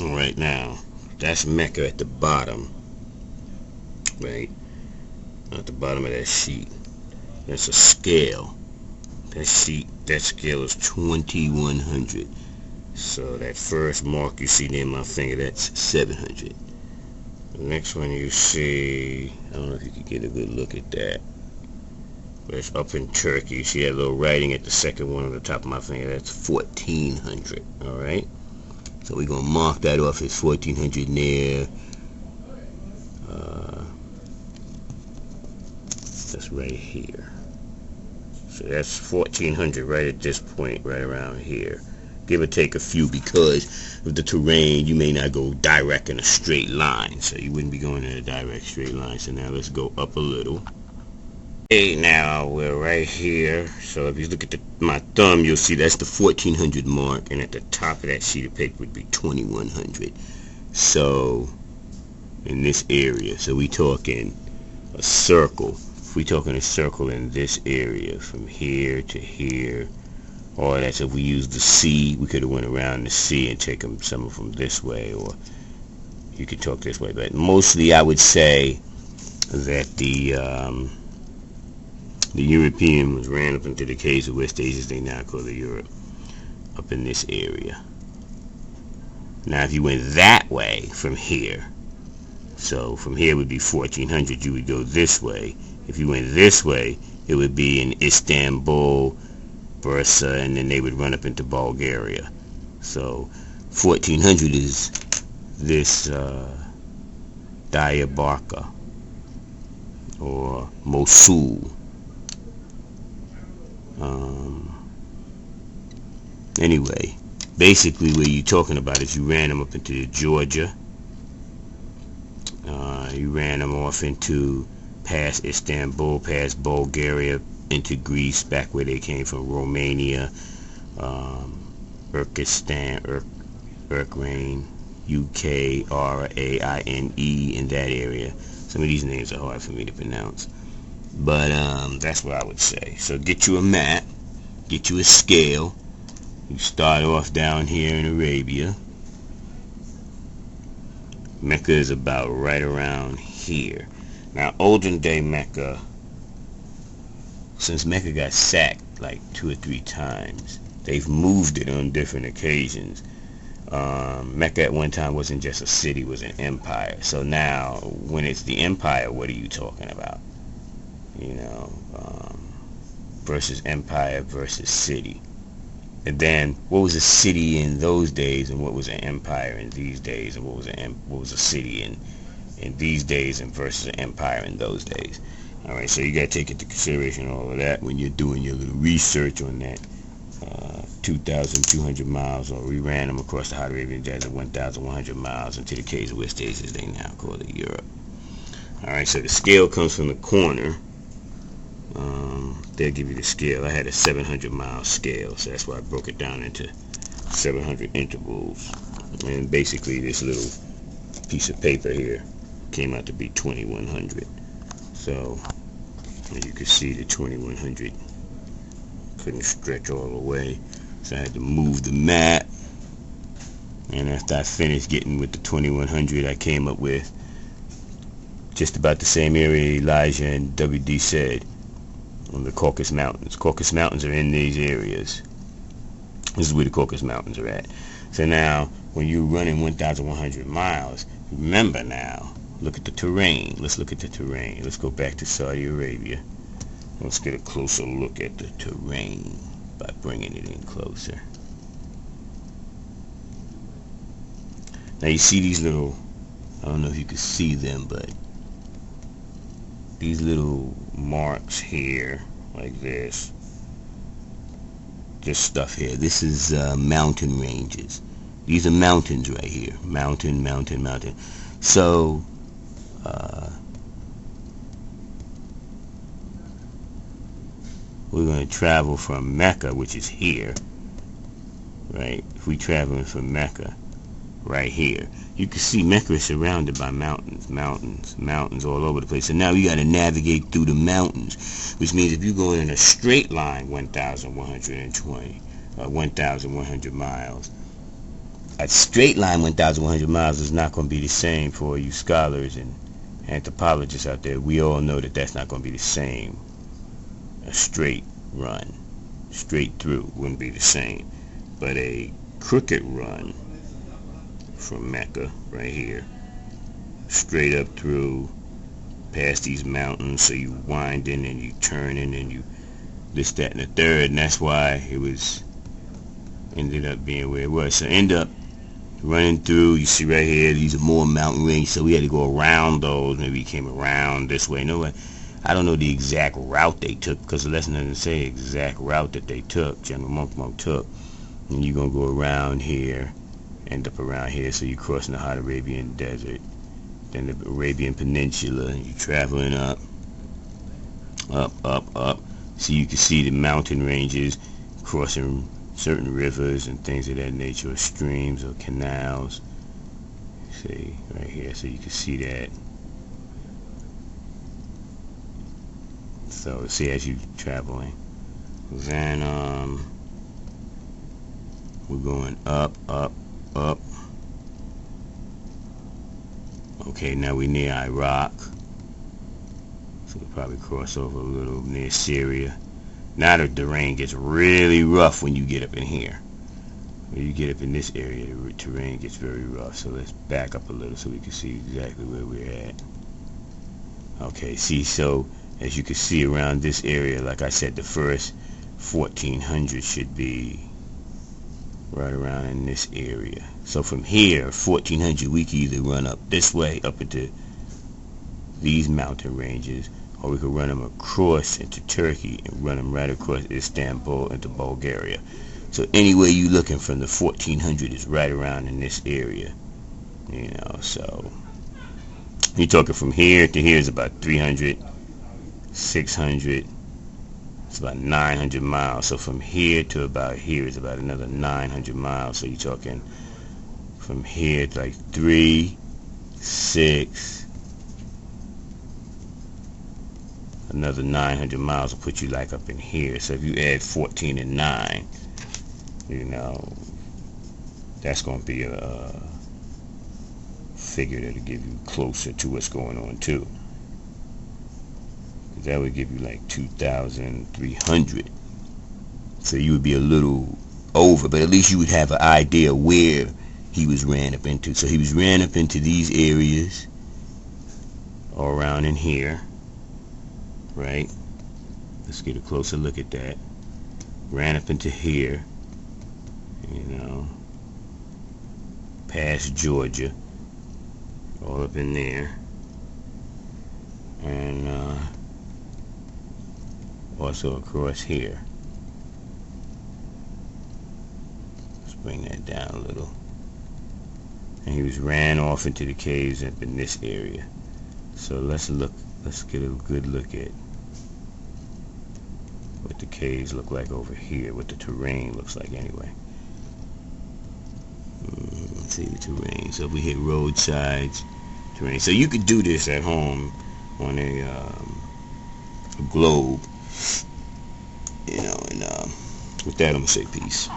Alright, now, that's Mecca at the bottom, right? At the bottom of that sheet. That's a scale. That scale is 2100. So that first mark you see near my finger, that's 700. The next one you see, I don't know if you can get a good look at that. But it's up in Turkey. You see that little writing at the second one on the top of my finger, that's 1400. Alright? So we're going to mark that off as 1400 near. That's right here. So that's 1400 right at this point, right around here. Give or take a few, because of the terrain, you may not go direct in a straight line. So you wouldn't be going in a direct straight line. So now let's go up a little. Okay, now we're right here. So if you look at my thumb, you'll see that's the 1400 mark, and at the top of that sheet of paper would be 2100. So in this area, so we talking a circle. If we talking a circle in this area from here to here, or that's if we use the sea, we could have went around the sea and taken some of them this way, or you could talk this way. But mostly I would say that the Europeans ran up into the caves of West Asia, as they now call it Europe, up in this area. Now if you went that way from here, so from here would be 1400, you would go this way. If you went this way, it would be in Istanbul, Bursa, and then they would run up into Bulgaria. So 1400 is this Diyarbakir or Mosul. Anyway, basically what you're talking about is you ran them up into Georgia. You ran them off into past Istanbul, past Bulgaria, into Greece, back where they came from, Romania, Urkistan, Urkrain, Ukraine, in that area. Some of these names are hard for me to pronounce. But that's what I would say. So get you a map, get you a scale. You start off down here in Arabia. Mecca is about right around here. Now, olden day Mecca, since Mecca got sacked like 2 or 3 times, they've moved it on different occasions. Mecca at one time wasn't just a city, it was an empire. So now, when it's the empire, what are you talking about? You know, versus empire versus city. And then, what was a city in those days, and what was an empire in these days, and what was a city in these days, and versus an empire in those days. All right, so you got to take into consideration all of that when you're doing your little research on that 2,200 miles, or we ran them across the hot Arabian Desert, 1,100 miles into the caves of West Asia, as they now call it Europe. All right, so the scale comes from the corner. They'll give you the scale. I had a 700-mile scale, so that's why I broke it down into 700 intervals. And basically, this little piece of paper here came out to be 2,100. So, as you can see, the 2,100 couldn't stretch all the way, so I had to move the map. And after I finished getting with the 2,100, I came up with just about the same area Elijah and WD said, on the Caucasus Mountains. Caucasus Mountains are in these areas. This is where the Caucasus Mountains are at. So now, when you're running 1,100 miles, remember now, look at the terrain. Let's look at the terrain. Let's go back to Saudi Arabia. Let's get a closer look at the terrain by bringing it in closer. Now you see these little, I don't know if you can see them, but these little marks here, like this stuff here, this is mountain ranges. These are mountains right here. Mountain. So, we're going to travel from Mecca, which is here, right? If we're traveling from Mecca, right here, you can see Mecca is surrounded by mountains all over the place. So now you got to navigate through the mountains, which means if you're going in a straight line 1,100 miles, a straight line 1,100 miles is not going to be the same for you scholars and anthropologists out there. We all know that that's not going to be the same. A straight run, straight through, wouldn't be the same. But a crooked run from Mecca, right here, straight up through, past these mountains, so you winding and you turning and you this, that, and the third, and that's why it was ended up being where it was. So end up running through, you see right here, these are more mountain ranges, so we had to go around those. Maybe we came around this way. No, I don't know the exact route they took, because the lesson doesn't say exact route that they took, General Monk took. And you're going to go around here, end up around here, so you're crossing the hot Arabian Desert, then the Arabian Peninsula, and you're traveling up, so you can see the mountain ranges, crossing certain rivers and things of that nature, or streams or canals. See right here, so you can see that. So see as you're traveling, then we're going up. Okay, now we're near Iraq, so we'll probably cross over a little near Syria. Now the terrain gets really rough when you get up in here. When you get up in this area, the terrain gets very rough. So let's back up a little so we can see exactly where we're at. Okay, see, so as you can see around this area, like I said, the first 1400 should be right around in this area. So from here, 1400, we can either run up this way, up into these mountain ranges, or we could run them across into Turkey and run them right across Istanbul into Bulgaria. So anyway you looking from the 1400 is right around in this area, you know. So you're talking from here to here is about 300, 600, it's about 900 miles. So from here to about here is about another 900 miles. So you're talking from here to like 3, 6, another 900 miles will put you like up in here. So if you add 14 and 9, you know, that's going to be a figure that'll give you closer to what's going on too. That would give you like 2,300. So you would be a little over, but at least you would have an idea where he was ran up into. So he was ran up into these areas, all around in here, right? Let's get a closer look at that. Ran up into here, you know, past Georgia, all up in there, and also across here. Let's bring that down a little. And he was ran off into the caves up in this area. So let's get a good look at what the caves look like over here, what the terrain looks like anyway. Let's see the terrain. So we hit roadsides, terrain. So you could do this at home on a globe, you know. And with that, I'm gonna say peace.